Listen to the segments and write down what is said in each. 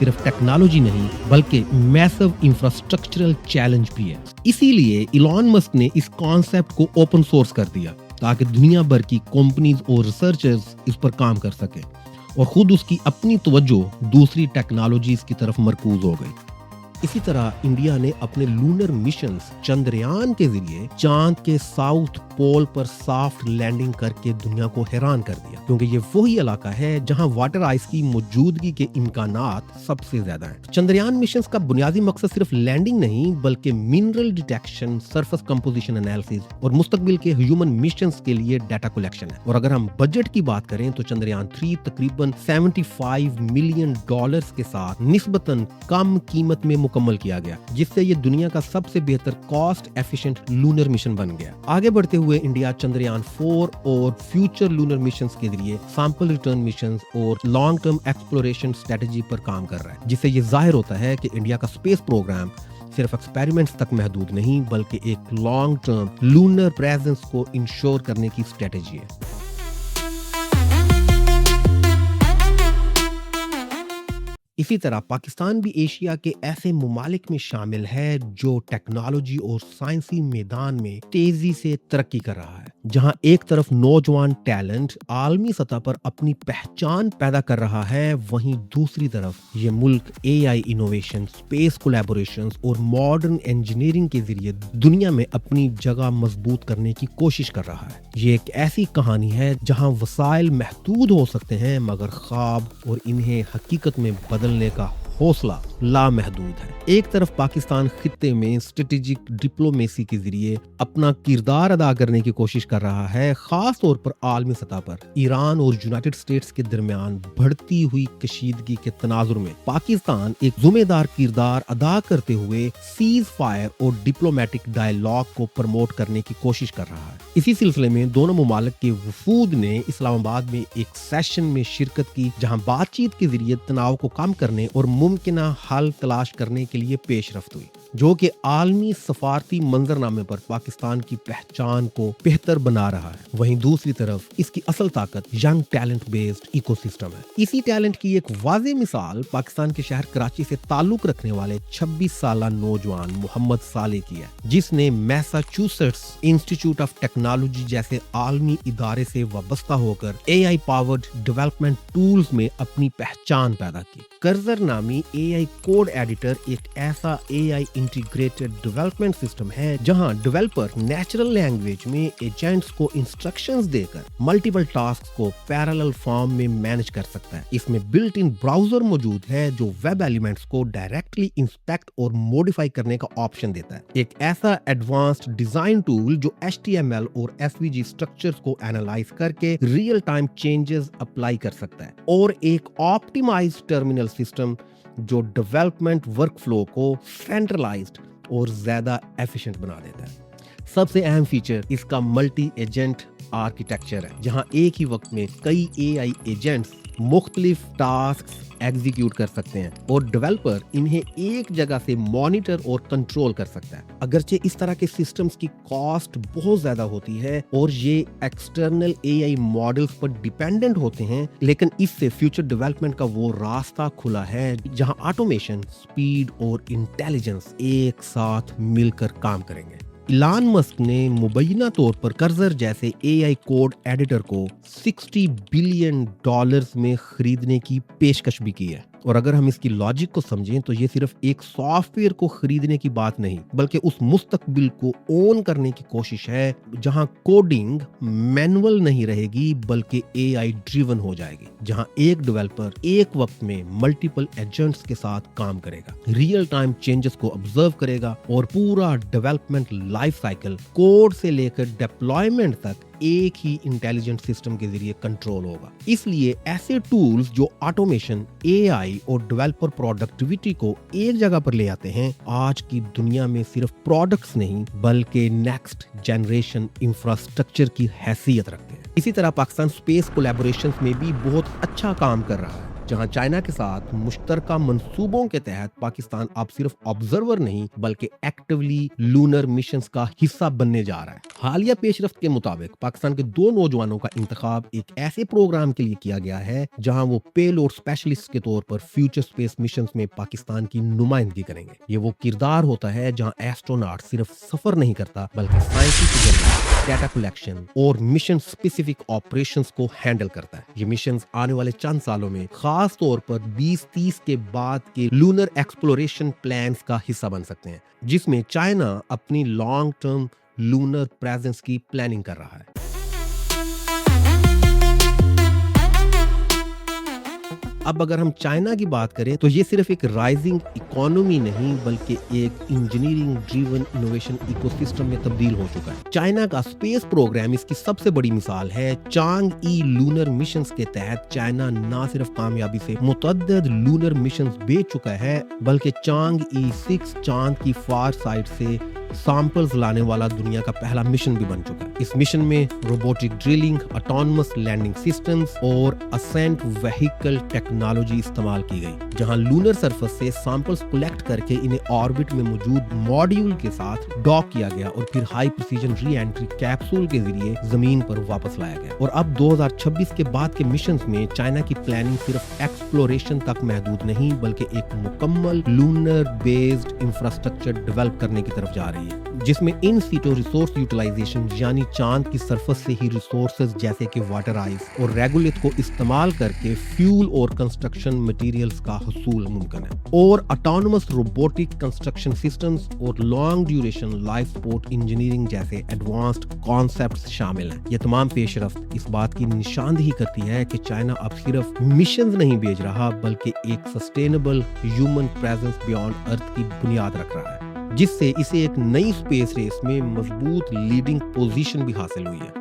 صرف ٹیکنالوجی نہیں بلکہ میسو انفراسٹرکچرل چیلنج بھی ہے. اسی لیے ایلان مسک نے اس کانسیپٹ کو اوپن سورس کر دیا تاکہ دنیا بھر کی کمپنیز اور ریسرچرز اس پر کام کر سکیں اور خود اس کی اپنی توجہ دوسری ٹیکنالوجیز کی طرف مرکوز ہو گئی. اسی طرح انڈیا نے اپنے لونر مشنز چندریان کے ذریعے چاند کے ساؤتھ پول پر سافٹ لینڈنگ کر کے دنیا کو حیران کر دیا، کیونکہ یہ وہی علاقہ ہے جہاں واٹر آئس کی موجودگی کے امکانات سب سے زیادہ ہیں. چندریان مشنز کا بنیادی مقصد صرف لینڈنگ نہیں بلکہ mineral detection, surface composition analysis اور مستقبل کے ہیومن مشنز کے لیے ڈیٹا کلیکشن ہے. اور اگر ہم بجٹ کی بات کریں تو چندریان 3 تقریباً $75 ملین کے ساتھ نسبتاً کم قیمت میں مکمل کیا گیا، جس سے یہ دنیا کا سب سے بہتر کاسٹ ایفیشینٹ لونر مشن بن گیا. آگے بڑھتے ہوئے انڈیا چندریان 4 اور فیوچر لونر مشنز کے ذریعے سیمپل ریٹرن مشنز اور لانگ ٹرم ایکسپلوریشن اسٹریٹجی پر کام کر رہا ہے، جس سے یہ ظاہر ہوتا ہے کہ انڈیا کا اسپیس پروگرام صرف ایکسپیریمنٹس تک محدود نہیں بلکہ ایک لانگ ٹرم لونر پریزنس کو انشور کرنے کی اسٹریٹجی ہے. اسی طرح پاکستان بھی ایشیا کے ایسے ممالک میں شامل ہے جو ٹیکنالوجی اور سائنسی میدان میں تیزی سے ترقی کر رہا ہے، جہاں ایک طرف نوجوان ٹیلنٹ عالمی سطح پر اپنی پہچان پیدا کر رہا ہے، وہیں دوسری طرف یہ ملک AI انوویشن، اسپیس کولیبوریشنز اور ماڈرن انجینئرنگ کے ذریعے دنیا میں اپنی جگہ مضبوط کرنے کی کوشش کر رہا ہے. یہ ایک ایسی کہانی ہے جہاں وسائل محدود ہو سکتے ہیں مگر خواب اور انہیں حقیقت میں بدلنے کا حوصلہ لامحدود ہے. ایک طرف پاکستان خطے میں اسٹریٹجک ڈپلومیسی کے ذریعے اپنا کردار ادا کرنے کی کوشش کر رہا ہے، خاص طور پر عالمی سطح پر ایران اور یونائٹڈ اسٹیٹس کے درمیان بڑھتی ہوئی کشیدگی کے تناظر میں پاکستان ایک ذمہ دار کردار ادا کرتے ہوئے سیز فائر اور ڈپلومیٹک ڈائیلاگ کو پروموٹ کرنے کی کوشش کر رہا ہے. اسی سلسلے میں دونوں ممالک کے وفود نے اسلام آباد میں ایک سیشن میں شرکت کی جہاں بات چیت کے ذریعے تناؤ کو کم کرنے اور ممکنہ حل تلاش کرنے کے لیے پیش رفت ہوئی، جو کہ عالمی سفارتی منظرنامے پر پاکستان کی پہچان کو بہتر بنا رہا ہے. وہیں دوسری طرف اس کی اصل طاقت young talent based ecosystem ہے. اسی ٹیلنٹ کی ایک واضح مثال پاکستان کے شہر کراچی سے تعلق رکھنے والے 26 سالہ نوجوان محمد صالح کی ہے، جس نے میساچوسٹس انسٹیٹیوٹ آف ٹیکنالوجی جیسے عالمی ادارے سے وابستہ ہو کر AI پاورڈ ڈیولپمنٹ ٹولز میں اپنی پہچان پیدا کی. کرزر نامی AI کوڈ ایڈیٹر ایک ایسا AI انٹیگریٹڈ ڈیولپمنٹ سسٹم ہے جہاں ڈیولپر نیچرل لینگویج میں ایجنٹس کو انسٹرکشنز دے کر ملٹیپل ٹاسک کو پیرالل فارم میں مینج کر سکتا ہے. اس میں بلٹ ان براؤزر موجود ہے جو ویب ایلیمنٹس کو ڈائریکٹلی انسپیکٹ اور موڈیفائی کرنے کا آپشن دیتا ہے. ایک ایسا ایڈوانسڈ ڈیزائن ٹول جو HTML اور SVG اسٹرکچرز کو اینالائز کر کے ریئل ٹائم چینجز اپلائی کر سکتا ہے، اور ایک آپٹیمائزڈ ٹرمینل سسٹم جو ڈیولپمنٹ ورک فلو کو سینٹرلائزڈ اور زیادہ ایفیشینٹ بنا دیتا ہے. سب سے اہم فیچر اس کا ملٹی ایجنٹ آرکیٹیکچر ہے، جہاں ایک ہی وقت میں کئی AI ایجنٹس مختلف ٹاسکس ایگزیکیوٹ کر سکتے ہیں اور ڈیولپر انہیں ایک جگہ سے مانیٹر اور کنٹرول کر سکتا ہے. اگرچہ اس طرح کے سسٹمز کی کاسٹ بہت زیادہ ہوتی ہے اور یہ ایکسٹرنل AI ماڈلز پر ڈیپینڈنٹ ہوتے ہیں، لیکن اس سے فیوچر ڈیولپمنٹ کا وہ راستہ کھلا ہے جہاں آٹومیشن، سپیڈ اور انٹیلیجنس ایک ساتھ مل کر کام کریں گے. ایلان مسک نے مبینہ طور پر کرزر جیسے AI کوڈ ایڈیٹر کو $60 بلین میں خریدنے کی پیشکش بھی کی ہے. اور اگر ہم اس کی لاجک کو سمجھیں تو یہ صرف ایک سافٹ ویئر کو خریدنے کی بات نہیں بلکہ اس مستقبل کو اون کرنے کی کوشش ہے جہاں کوڈنگ مینول نہیں رہے گی بلکہ AI ڈریون ہو جائے گی، جہاں ایک ڈیولپر ایک وقت میں ملٹیپل ایجنٹس کے ساتھ کام کرے گا، ریئل ٹائم چینجز کو آبزرو کرے گا اور پورا ڈیولپمنٹ لائف سائیکل کوڈ سے لے کر ڈپلائمنٹ تک ایک ہی انٹیلیجنٹ سسٹم کے ذریعے کنٹرول ہوگا. اس لیے ایسے ٹولز جو آٹومیشن، AI اور ڈیولپر پروڈکٹیوٹی کو ایک جگہ پر لے آتے ہیں، آج کی دنیا میں صرف پروڈکٹس نہیں بلکہ نیکسٹ جنریشن انفراسٹرکچر کی حیثیت رکھتے ہیں. اسی طرح پاکستان اسپیس کولیبوریشنز میں بھی بہت اچھا کام کر رہا ہے. جہاں چائنا کے ساتھ مشترکہ منصوبوں کے تحت پاکستان اب صرف آبزرور نہیں بلکہ ایکٹیولی لونر مشنز کا حصہ بننے جا رہا ہے۔ حالیہ پیش رفت کے مطابق پاکستان کے 2 نوجوانوں کا انتخاب ایک ایسے پروگرام کے لیے کیا گیا ہے جہاں وہ پے لوڈ اسپیشلسٹ کے طور پر فیوچر اسپیس مشنز میں پاکستان کی نمائندگی کریں گے۔ یہ وہ کردار ہوتا ہے جہاں ایسٹروناٹ صرف سفر نہیں کرتا بلکہ سائنسی تجربات، ڈیٹا کلیکشن اور مشن اسپیسیفک آپریشنز کو ہینڈل کرتا ہے۔ یہ مشنز آنے والے چند سالوں میں خاص طور پر 2030 کے بعد کے لونر ایکسپلوریشن پلانز کا حصہ بن سکتے ہیں، جس میں چائنا اپنی لانگ ٹرم لونر پریزنس کی پلاننگ کر رہا ہے۔ اب اگر ہم چائنا کی بات کریں تو یہ صرف ایک رائزنگ اکانومی نہیں بلکہ ایک engineering driven innovation ecosystem میں تبدیل ہو چکا ہے۔ چائنا کا اسپیس پروگرام اس کی سب سے بڑی مثال ہے۔ چانگ ای لونر مشنز کے تحت چائنا نہ صرف کامیابی سے متعدد لونر مشنز بھیج چکا ہے بلکہ چانگ ای 6 چاند کی فار سائڈ سے سیمپلز لانے والا دنیا کا پہلا مشن بھی بن چکا ہے۔ اس مشن میں robotic drilling, autonomous landing systems اور اسینٹ وہیکل ٹیکنالوجی استعمال کی گئی، جہاں لونر سرفس سے سیمپلز کلیکٹ کر کے انہیں آربٹ میں موجود ماڈیول کے ساتھ ڈاک کیا گیا اور پھر ہائی پریسیجن ری انٹری کیپسول کے ذریعے زمین پر واپس لایا گیا۔ اور اب 2026 کے بعد کے مشنز میں چائنا کی پلاننگ صرف ایکسپلوریشن تک محدود نہیں بلکہ ایک مکمل لونر بیسڈ انفراسٹرکچر ڈیولپ کرنے کی طرف جا رہی ہے، جس میں ان سیٹو ریسورس یوٹیلائزیشن یعنی چاند کی سرفس سے ہی ریسورسز جیسے کہ واٹر آئس اور ریگولیت کو استعمال کر کے فیول اور کنسٹرکشن مٹیریلز کا حصول ممکن ہے، اور آٹونومس روبوٹک کنسٹرکشن سسٹمز اور long duration life support engineering جیسے ایڈوانسڈ کانسیپٹس شامل ہیں۔ یہ تمام پیش رفت اس بات کی نشاندہی کرتی ہے کہ چائنا اب صرف مشنز نہیں بھیج رہا بلکہ ایک سسٹینیبل ہیومن پریزنس بیانڈ ارتھ کی بنیاد رکھ رہا ہے، جس سے اسے ایک نئی اسپیس ریس میں مضبوط لیڈنگ پوزیشن بھی حاصل ہوئی ہے۔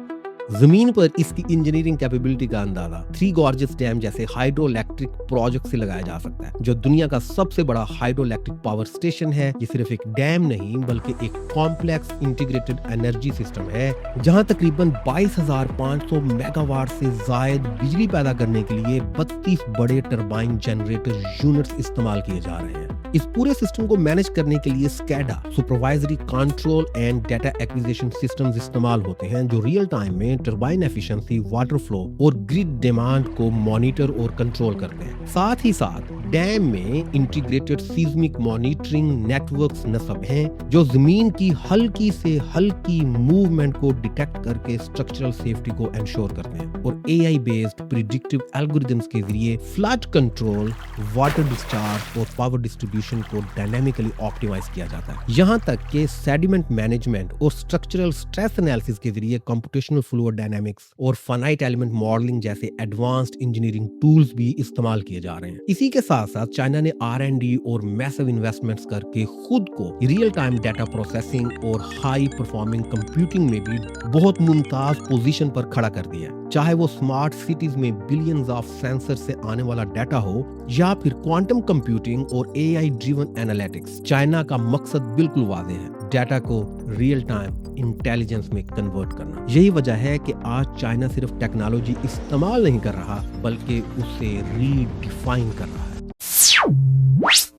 زمین پر اس کی انجینئرنگ کیپیبلٹی کا اندازہ 3 گارجس ڈیم جیسے ہائیڈرو الیکٹرک پروجیکٹ سے لگایا جا سکتا ہے، جو دنیا کا سب سے بڑا ہائیڈرو الیکٹرک پاور اسٹیشن ہے۔ یہ صرف ایک ڈیم نہیں بلکہ ایک کمپلیکس انٹیگریٹڈ انرجی سسٹم ہے جہاں تقریباً 22,500 میگا واٹ سے زائد بجلی پیدا کرنے کے لیے 32 بڑے ٹربائن جنریٹر یونٹس استعمال کیے جا رہے ہیں۔ اس پورے سسٹم کو مینج کرنے کے لیے SCADA supervisory control and data acquisition systems استعمال ہوتے ہیں جو ریئل ٹائم میں ٹربائن ایفیشنسی، واٹر فلو اور گرڈ ڈیمانڈ کو مانیٹر اور کنٹرول کرتے ہیں۔ ساتھ ہی ساتھ ڈیم میں integrated seismic monitoring network نصب ہیں جو زمین کی ہلکی سے ہلکی موومنٹ کو ڈیٹیکٹ کر کے اسٹرکچرل سیفٹی کو انشور کرتے ہیں، اور اے آئی بیسڈ پریڈکٹیو الگوریدمز کے ذریعے فلڈ کنٹرول، واٹر ڈسچارج اور پاور ڈسٹریبیوشن کو ڈائنامکلی آپٹیمائز کیا جاتا ہے، یہاں تک کہ سیڈیمنٹ مینجمنٹ اور اسٹرکچرل اسٹریس انالیسس کے ذریعے کمپیوٹیشنل فلوئڈ ڈائنامکس اور فائنائٹ ایلیمنٹ ماڈلنگ جیسے ایڈوانسڈ انجینئرنگ ٹولز بھی استعمال کیے جا رہے ہیں۔ اسی کے ساتھ ساتھ چائنا نے R&D اور میسو انویسٹمنٹس کر کے خود کو ریئل ٹائم ڈیٹا پروسیسنگ اور ہائی پرفارمنگ کمپیوٹنگ میں بھی بہت ممتاز پوزیشن پر کھڑا کر دیا ہے، چاہے وہ اسمارٹ سٹیز میں بلینز آف سینسر سے آنے والا ڈیٹا ہو یا پھر کوانٹم کمپیوٹنگ اور AI ڈریون اینالیٹکس۔ چائنا کا مقصد بالکل واضح ہے، ڈیٹا کو ریئل ٹائم انٹیلیجنس میں کنورٹ کرنا۔ یہی وجہ ہے کہ آج چائنا صرف ٹیکنالوجی استعمال نہیں کر رہا بلکہ اسے ری ڈیفائن کر رہا ہے۔